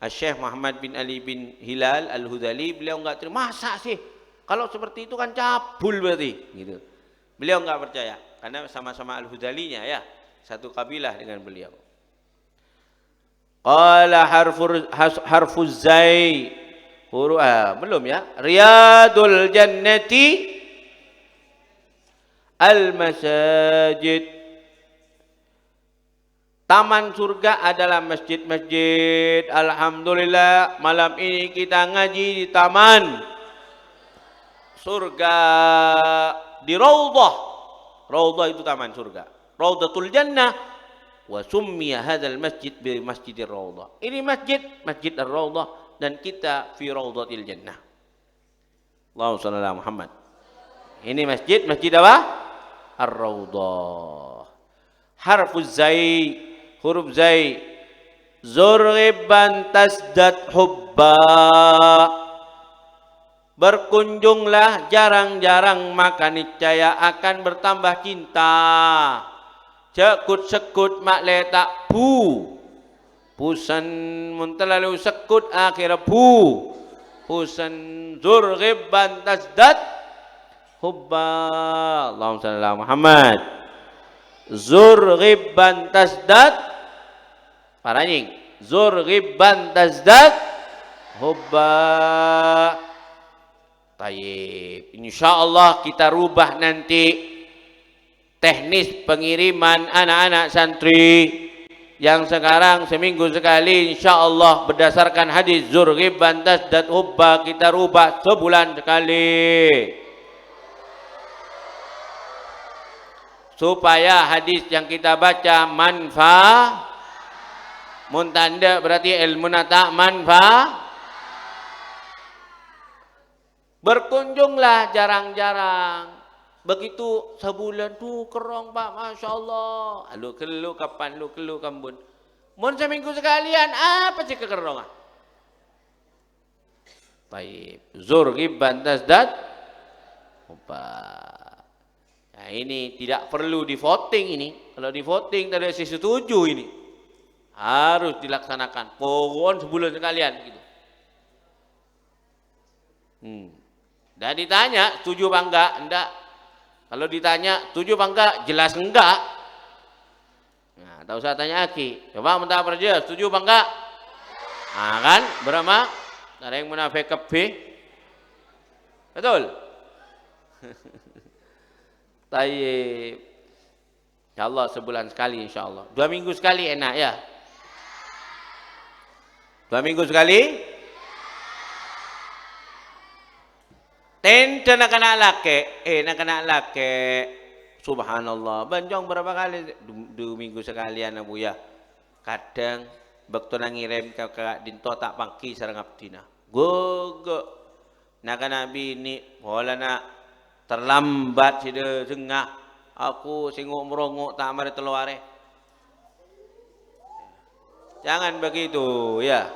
Syekh Muhammad bin Ali bin Hilal Al-Hudali. Beliau enggak terima, masa sih kalau seperti itu kan cabul berarti gitu. Beliau enggak percaya karena sama-sama Al-Hudalinya ya, satu kabilah dengan beliau. Qala harfuz zai, huruf belum ya, riyadul jannati al-masajid. Taman surga adalah masjid-masjid. Alhamdulillah malam ini kita ngaji di taman surga, di Raudhah. Raudhah itu taman surga, Raudhatul Jannah. Wa summiya hadzal masjid bi Masjidir Raudhah. Ini masjid, Masjid Ar-Raudhah, dan kita fi Raudhatil Jannah. Allahumma shalli ala Muhammad. Ini masjid, masjid apa? Ar-Raudhah. Harfuz zai, huruf zai. Zurriban tasdad hubba. Berkunjunglah jarang-jarang maka niscaya akan bertambah cinta. Sekut-sekut mak letak pu. Pusan mun terlalu sekut akhirnya pu. Pusan zurghibban tasdad hubba. Allahumma shalli ala Muhammad. Zurghibban tasdad paranying. Zurghibban tasdad hubba. Tayyib. Insyaallah kita rubah nanti teknis pengiriman anak-anak santri yang sekarang seminggu sekali, insyaallah berdasarkan hadis zurghibban tasdad hubba, kita rubah sebulan sekali supaya hadis yang kita baca manfa muntanda berarti ilmu nata manfa. Berkunjunglah jarang-jarang. Begitu sebulan tuh kerong Pak, Masya Allah. Lu kelu kapan, lu kelu kambun. Mun seminggu sekalian, apa sih kekerongan? Baik. Zurghibban tasdad. Nah ini tidak perlu di voting ini. Kalau di voting tadi saya setuju ini. Harus dilaksanakan. Pohon sebulan sekalian gitu. Dan ditanya, setuju apa enggak? Enggak. Kalau ditanya, setuju apa enggak? Jelas enggak. Nah, tak usah tanya Aki. Coba minta perja, setuju apa enggak? Nah kan, berapa? Ada yang munafik kebih. Betul? Tayyib. InsyaAllah sebulan sekali insyaAllah. 2 minggu sekali enak ya? 2 minggu sekali? Tente nak kena laki, subhanallah, banjong berapa kali? 2 minggu sekalian Abu ya. Kadang waktu nangirem ke dinto tak pangki sareng abdina. Gogo. Nak kena bini, wala nak terlambat sida sengah. Aku singuk merongok tak mari teluare. Jangan begitu ya.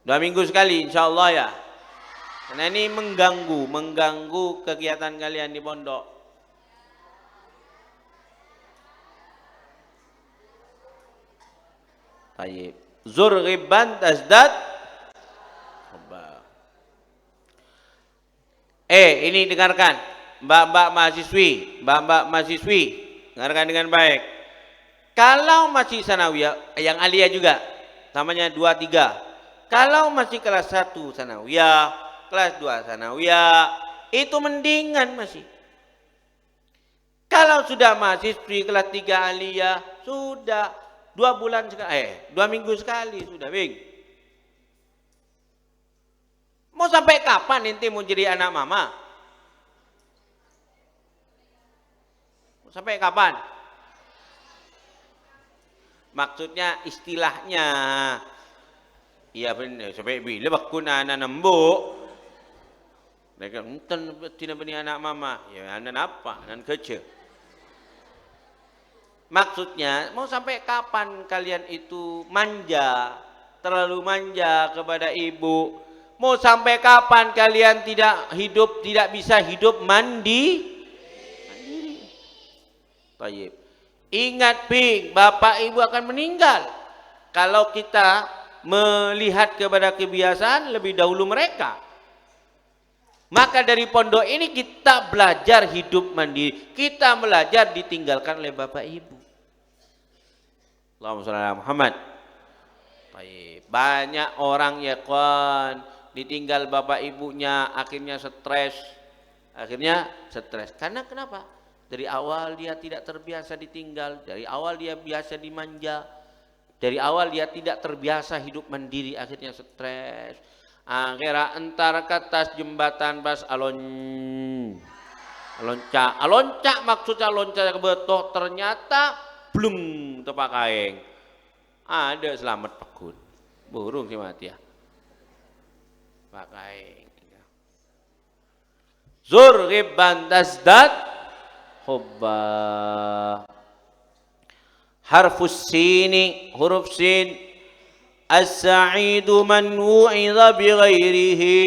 Dua minggu sekali insyaallah ya. Karena ini mengganggu kegiatan kalian di pondok. Baik. Zurghibban tasdad. Ini dengarkan. Mbak-mbak mahasiswi, dengarkan dengan baik. Kalau masih sanawiyah, yang aliyah juga, namanya 2, 3. Kalau masih kelas 1 sanawiyah, kelas 2 sanawiyah, itu mendingan masih. Kalau sudah mahasiswi kelas 3 aliyah, sudah 2 bulan sekali, 2 minggu sekali sudah, Bing. Mau sampai kapan nanti mau jadi anak mama? Mau sampai kapan? Maksudnya istilahnya. Iya benar, sampai bila bakuna anak nembuk. Mereka enten tidak benih anak mama. Ya anak apa? Anak kerja. Maksudnya mau sampai kapan kalian itu manja, terlalu manja kepada ibu? Mau sampai kapan kalian tidak bisa hidup mandiri? Baik. Ingat Ping, bapak ibu akan meninggal. Kalau kita melihat kepada kebiasaan lebih dahulu mereka. Maka dari pondok ini kita belajar hidup mandiri. Kita belajar ditinggalkan oleh bapak ibu. Allahumma shalli ala Muhammad. Baik. Banyak orang ya kawan, ditinggal bapak ibunya akhirnya stres. Karena kenapa? Dari awal dia tidak terbiasa ditinggal, dari awal dia biasa dimanja. Dari awal dia tidak terbiasa hidup mandiri, akhirnya stres. Akhirnya entar ke atas jembatan pas alonca maksudnya lonca ke betoh, ternyata belum terpakai. Ada selamat pakun. Burung sih mati ya. Pakai. Zurghibban tasdad hubba. Harfus sini, huruf sin As-sa'idu man wu'idha bighairihi.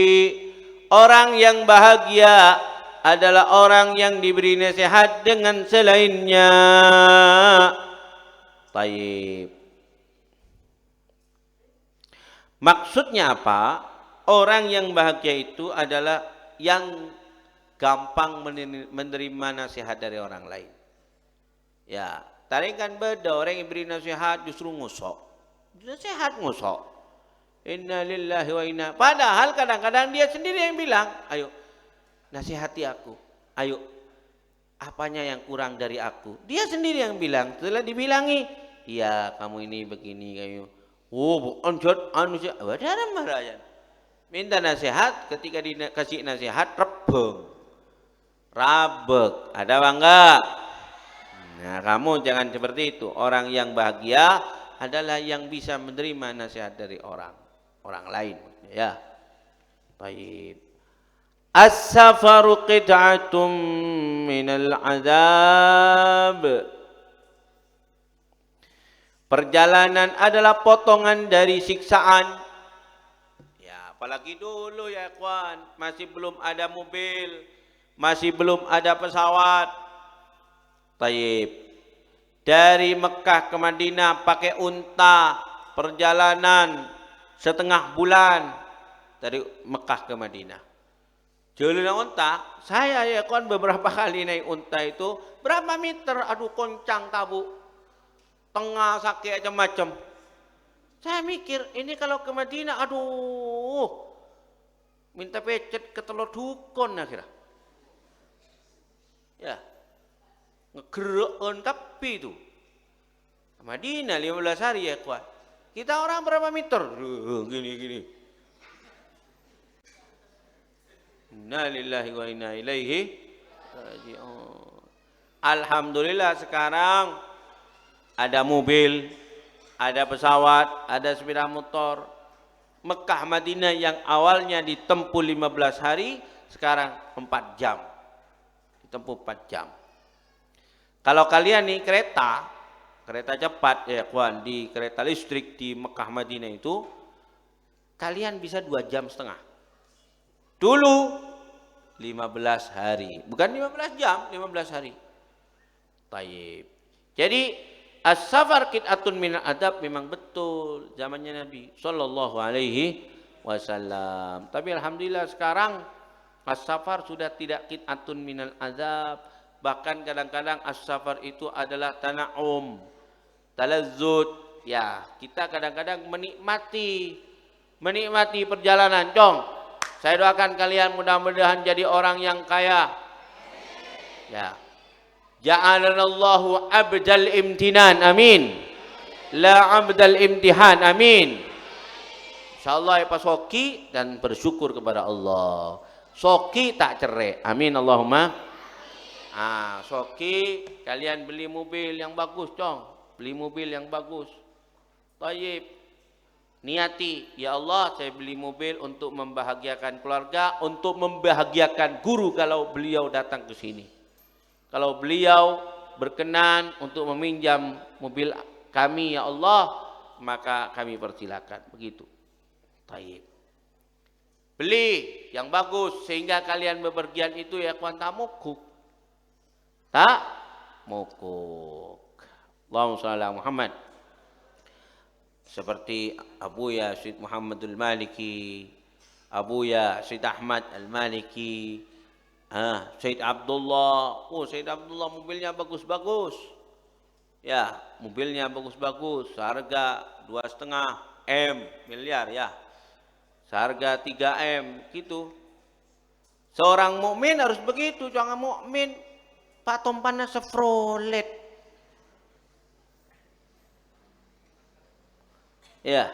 Orang yang bahagia adalah orang yang diberi nasihat dengan selainnya. Taib. Maksudnya apa? Orang yang bahagia itu adalah yang gampang menerima nasihat dari orang lain. Ya, taringkan beda orang yang beri nasihat justru ngusok. Nasihat ngusok. Inna lillahi wa inna. Padahal kadang-kadang dia sendiri yang bilang, ayo nasihati aku. Ayo, apanya yang kurang dari aku? Dia sendiri yang bilang. Setelah dibilangi, iya kamu ini begini kayu. Oh, anjot anu sih. Ada marah. Minta nasihat, ketika dikasih nasihat rebeng. Rabek. Ada apa enggak? Nah, kamu jangan seperti itu. Orang yang bahagia adalah yang bisa menerima nasihat dari orang lain, ya. Baik. As-safaru qit'atum minal azab. Perjalanan adalah potongan dari siksaan. Ya, apalagi dulu ya kawan, masih belum ada mobil, masih belum ada pesawat. Taib. Dari Mekah ke Madinah pakai unta, perjalanan setengah bulan dari Mekah ke Madinah. Jalan unta, saya ya kawan beberapa kali naik unta itu berapa meter, aduh koncang tabu. Tengah sakit macam-macam. Saya mikir ini kalau ke Madinah, aduh, minta pecet ke telur dukun akhirnya. Ya, ngegerakkan kapi itu. Madinah 15 hari ya kuat. Kita orang berapa meter? Gini. Inna lillahi wa inna ilaihi raji'un. Alhamdulillah sekarang ada mobil, ada pesawat, ada sepeda motor. Mekah Madinah yang awalnya ditempuh 15 hari, sekarang 4 jam. Ditempuh 4 jam. Kalau kalian nih kereta cepat ya kawan, di kereta listrik di Mekah Madinah itu, kalian bisa 2 jam setengah. Dulu 15 hari, bukan 15 jam, 15 hari. Taib. Jadi as-safar qit'atun minal adab memang betul zamannya Nabi sallallahu alaihi wasallam. Tapi alhamdulillah sekarang as-safar sudah tidak qit'atun minal adab. Bahkan kadang-kadang as-safar itu adalah tana'um, talazzud. Ya, kita kadang-kadang menikmati perjalanan. Dong, saya doakan kalian mudah-mudahan jadi orang yang kaya. Ya. Ja'alanallahu abdal imtinan, amin. La abdal imtihan, amin. InsyaAllah ya Pak Soki dan bersyukur kepada Allah. Soki tak cerai, amin Allahumma. Soki kalian beli mobil yang bagus dong. Beli mobil yang bagus. Tayyib. Niati, ya Allah saya beli mobil untuk membahagiakan keluarga, untuk membahagiakan guru kalau beliau datang ke sini. Kalau beliau berkenan untuk meminjam mobil kami ya Allah, maka kami persilakan. Begitu. Taib. Beli yang bagus sehingga kalian bepergian itu ya kawan tak mukuk. Tak mukuk. Allahumma shalli ala Muhammad. Seperti Abuya Syed Muhammadul Maliki, Abuya Syed Ahmad Al-Maliki, Syed Abdullah. Syed Abdullah mobilnya bagus-bagus. Ya, mobilnya bagus-bagus. Seharga 2,5 miliar ya. Seharga 3 M gitu. Seorang mukmin harus begitu, jangan mukmin Pak Tompana Chevrolet. Ya.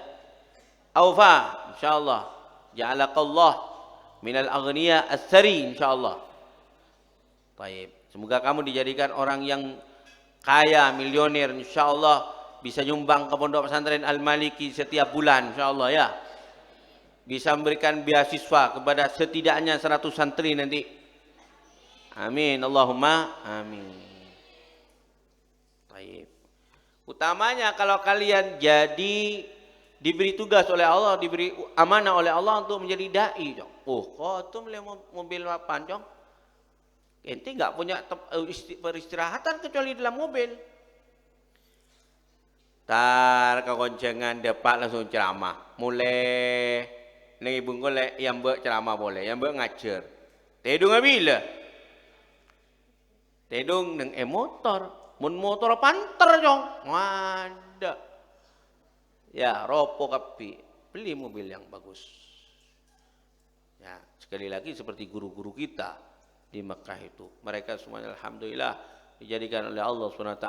Aufa insyaallah. Ja'alakallah minal aghniya as-sari insyaallah. Baik. Semoga kamu dijadikan orang yang kaya, milioner insyaallah, bisa nyumbang ke Pondok Pesantren Al-Maliki setiap bulan insyaallah ya. Bisa memberikan beasiswa kepada setidaknya 100 santri nanti. Amin Allahumma amin. Baik. Utamanya kalau kalian jadi diberi tugas oleh Allah, diberi amanah oleh Allah untuk menjadi dai. Oh, kau tu beli mobil apaan, Jong? Ente nggak punya peristirahatan kecuali dalam mobil. Tar kegoncengan depak langsung ceramah. Mulai nih bungkul yang ceramah boleh, yang ngajar. Tedung bila? Tedung neng motor, mun motor panter Jong. Ada. Ya, ropo kapi, beli mobil yang bagus. Ya, sekali lagi seperti guru-guru kita di Mekah itu. Mereka semuanya alhamdulillah dijadikan oleh Allah SWT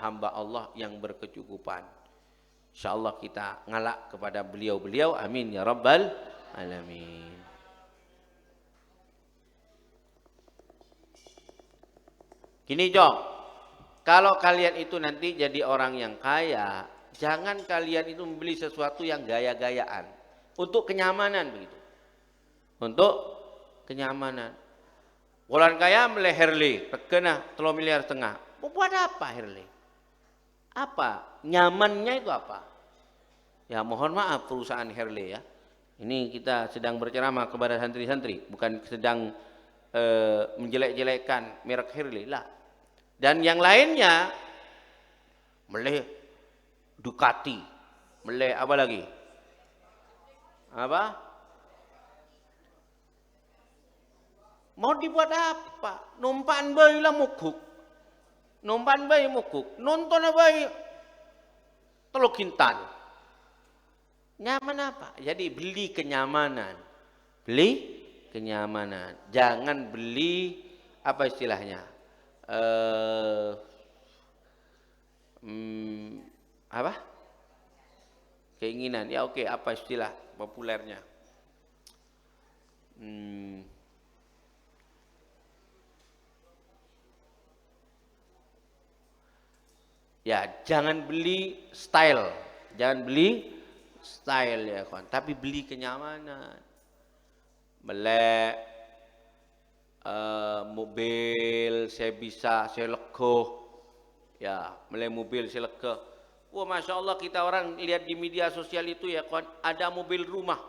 hamba Allah yang berkecukupan. Insyaallah kita ngalak kepada beliau-beliau. Amin ya rabbal alamin. Gini Jong, kalau kalian itu nanti jadi orang yang kaya, jangan kalian itu membeli sesuatu yang gaya-gayaan. Untuk kenyamanan begitu. Untuk kenyamanan. Orang kaya beli Harley, kena 3,5 miliar. Buat apa Harley? Apa? Nyamannya itu apa? Ya mohon maaf perusahaan Harley ya. Ini kita sedang berceramah kepada santri-santri, bukan sedang menjelek-jelekkan merek Harley lah. Dan yang lainnya beli Ducati, beli apa lagi? Apa? Mau dibuat apa? Numpan bayi lah mukuk. Numpan bayi mukuk. Nonton bayi teluk kintan. Nyaman apa? Jadi beli kenyamanan. Beli kenyamanan. Jangan beli apa istilahnya? Apa? Keinginan. Ya oke, apa istilah populernya? Ya, jangan beli style. Jangan beli style ya kawan, tapi beli kenyamanan. Beli mobil saya bisa, saya lega. Ya, beli mobil saya lega. Wah, Masya Allah kita orang lihat di media sosial itu ya kawan, ada mobil rumah.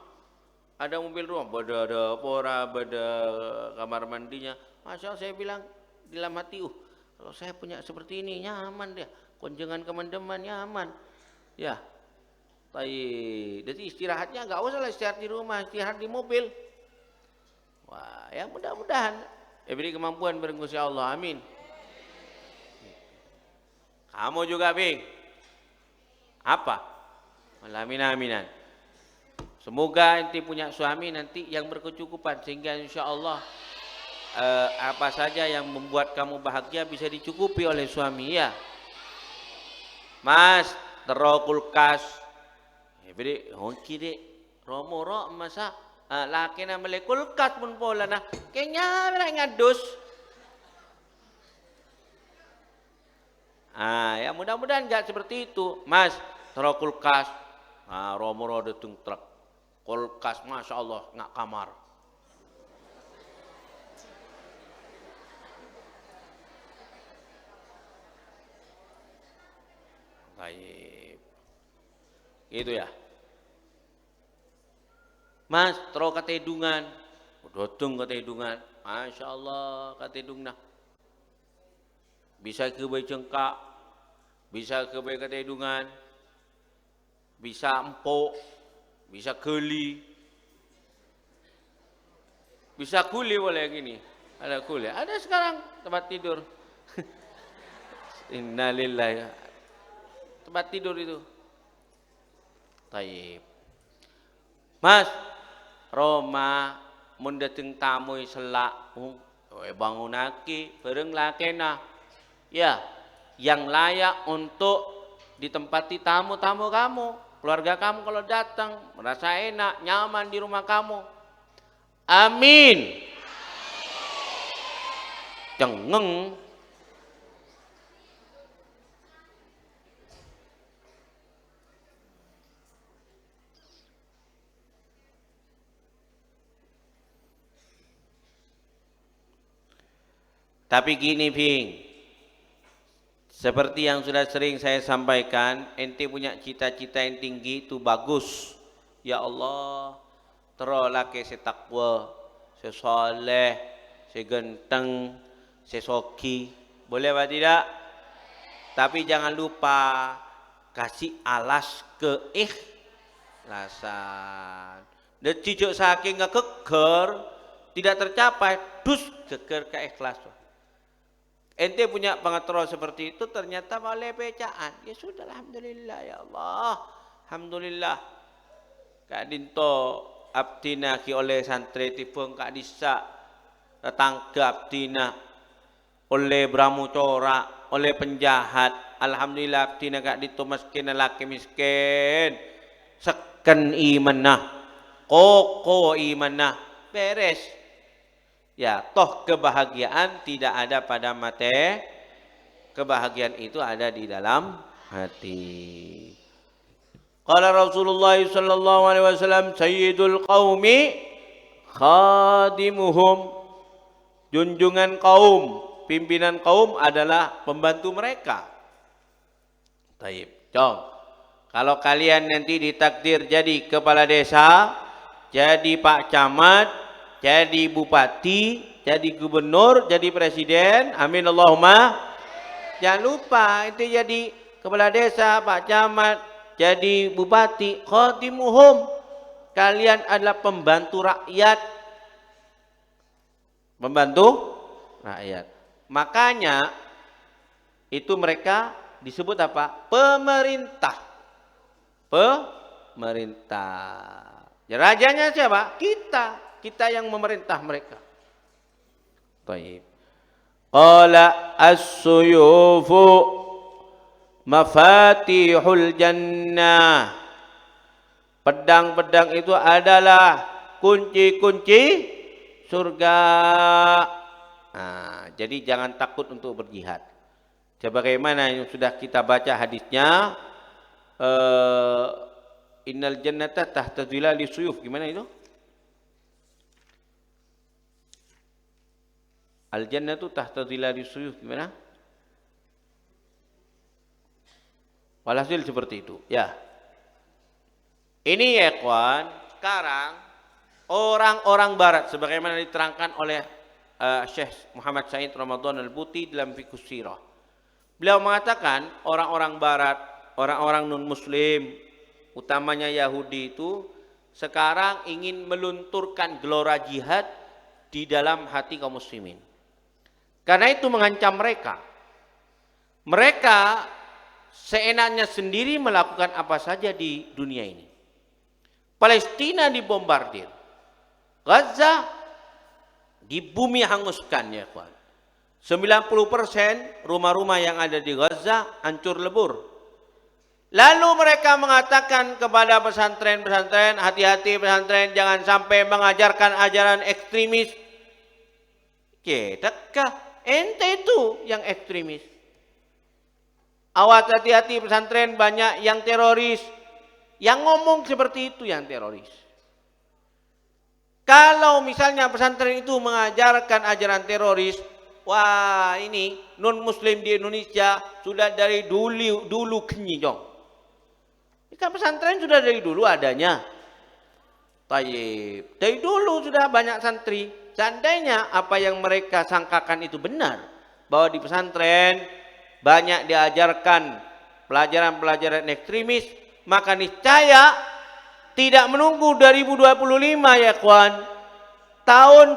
Ada mobil rumah, ada pora, ada kamar mandinya. Masya Allah saya bilang dalam hati, kalau saya punya seperti ini nyaman dia. Kunjungan teman-teman nyaman. Ya. Jadi istirahatnya enggak usah istirahat di rumah, istirahat di mobil. Wah, ya mudah-mudahan beri kemampuan bareng Gusti Allah. Amin. Kamu juga, Bing. Apa? Aminan. Semoga ente punya suami nanti yang berkecukupan sehingga insyaallah apa saja yang membuat kamu bahagia bisa dicukupi oleh suami ya. Mas, tero kulkas. Beri honki dek. Romo masa laki na mele kulkas pun pola na. Kayaknya ngadus. Ya mudah-mudahan enggak seperti itu. Mas, tero kulkas. Romo datang truk. Kulkas, Masya Allah, nggak kamar. Baik. Itu ya. Mas, tero katedungan. Dotong katedungan. Masya Allah, katedungna. Bisa ke bayi cengkak. Bisa ke bayi katedungan. Bisa empuk. Bisa keli. Bisa kuli boleh yang ini. Ada kuli. Ada sekarang tempat tidur. Innalillahi. Tempat tidur itu. Taib. Mas, Roma mun dateng tamu selak, bangun laki, bareng lakena. Ya, yang layak untuk ditempati tamu-tamu kamu, keluarga kamu kalau datang merasa enak, nyaman di rumah kamu. Amin. Cengeng. Tapi gini, Bing. Seperti yang sudah sering saya sampaikan, ente punya cita-cita yang tinggi itu bagus. Ya Allah, terolah ke setakwa, sesoleh, segenteng, sesoki. Boleh apa tidak? Tapi jangan lupa kasih alas keikhlasan. Dan cijuk saking ngekeker tidak tercapai, dus geger keikhlasan. Ente punya pengatur seperti itu ternyata malah becaan. Ya sudah, alhamdulillah ya Allah. Alhamdulillah. Kak Dinto abdina ki oleh santri tipung kak disa tetangga abdina oleh bramucora oleh penjahat. Alhamdulillah abdina kak Dinto miskin laki miskin. Seken imanah. Koko imanah. Beres. Ya, toh kebahagiaan tidak ada pada mata, kebahagiaan itu ada di dalam hati. Qala Rasulullah sallallahu alaihi wasallam, sayyidul qaumi khadimuhum. Junjungan kaum, pimpinan kaum adalah pembantu mereka. Taib. Contoh, kalau kalian nanti ditakdir jadi kepala desa, jadi pak camat, jadi bupati, jadi gubernur, jadi presiden, amin Allahumma. Jangan lupa itu jadi kepala desa, pak camat, jadi bupati, khadimuhum. Kalian adalah pembantu rakyat. Pembantu rakyat. Makanya itu mereka disebut apa? Pemerintah. Pemerintah. Rajanya siapa? Kita yang memerintah mereka. Baik. Qala as-suyufu mafatihul jannah. Pedang-pedang itu adalah kunci-kunci surga. Nah, jadi jangan takut untuk berjihad. Sebagaimana yang sudah kita baca hadisnya, innal jannata tahta dhilali suyuf. Gimana itu? Al jannatu tahta dhilali suyuf. Gimana? Walhasil seperti itu. Ya. Ini ya kawan, sekarang orang-orang barat sebagaimana diterangkan oleh Syekh Muhammad Said Ramadan Al-Buti dalam Fiqhus Sirah. Beliau mengatakan orang-orang barat, orang-orang non-muslim, utamanya Yahudi itu sekarang ingin melunturkan gelora jihad di dalam hati kaum muslimin. Karena itu mengancam mereka. Mereka seenaknya sendiri melakukan apa saja di dunia ini. Palestina dibombardir. Gaza di bumi hanguskan ya kawan. 90% rumah-rumah yang ada di Gaza hancur lebur. Lalu mereka mengatakan kepada pesantren-pesantren, hati-hati pesantren jangan sampai mengajarkan ajaran ekstremis. Kedakkah? Ente itu yang ekstremis. Awas hati-hati pesantren banyak yang teroris. Yang ngomong seperti itu yang teroris. Kalau misalnya pesantren itu mengajarkan ajaran teroris, wah ini non muslim di Indonesia sudah dari dulu kenyijong. Kan pesantren sudah dari dulu adanya. Tayyib. Dari dulu sudah banyak santri. Seandainya apa yang mereka sangkakan itu benar, bahwa di pesantren banyak diajarkan pelajaran-pelajaran ekstremis, maka niscaya tidak menunggu 2025 ya kawan. Tahun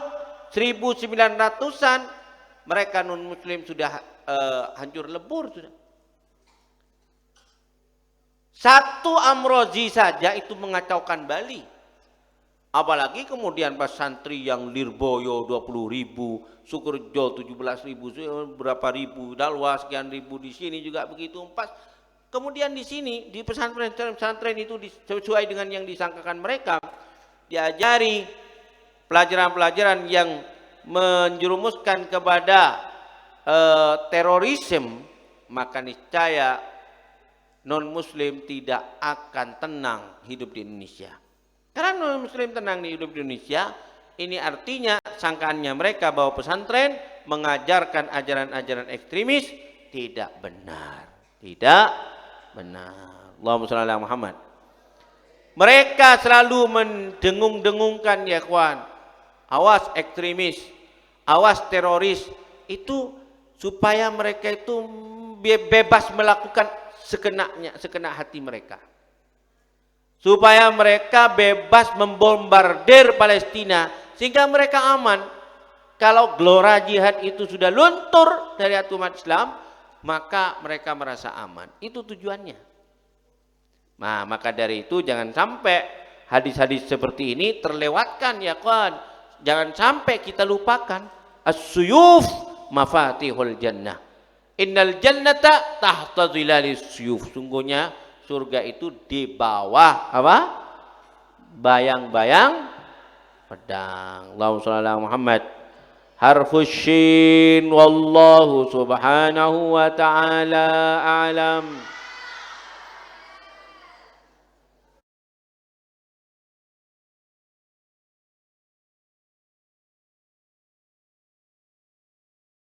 1900-an mereka non-muslim sudah hancur lebur sudah. Satu Amrozi saja itu mengacaukan Bali. Apalagi kemudian pas santri yang Lirboyo 20.000, Sukurjo 17.000, berapa ribu, Dalwa sekian ribu, di sini juga begitu. Pas kemudian di sini di pesantren itu sesuai dengan yang disangkakan mereka, diajari pelajaran-pelajaran yang menjerumuskan kepada terorisme, maka niscaya non-muslim tidak akan tenang hidup di Indonesia. Karena non-muslim tenang hidup di Indonesia, ini artinya sangkaannya mereka bahwa pesantren mengajarkan ajaran-ajaran ekstremis, Tidak benar. Tidak benar. Allahumma shalli ala Muhammad. Mereka selalu mendengung-dengungkan ya kawan. Awas ekstremis, awas teroris. Itu supaya mereka itu bebas melakukan sekena hati mereka. Supaya mereka bebas membombardir Palestina sehingga mereka aman. Kalau gelora jihad itu sudah luntur dari umat Islam, maka mereka merasa aman. Itu tujuannya. Nah, maka dari itu jangan sampai hadis-hadis seperti ini terlewatkan ya kawan. Jangan sampai kita lupakan. As-suyuf mafatihul jannah. Innal jannata tahta zilalis suyuf. Sungguhnya surga itu di bawah apa? Bayang-bayang pedang. Allahumma shalli ala Muhammad. Harfus shin wallahu subhanahu wa ta'ala a'lam.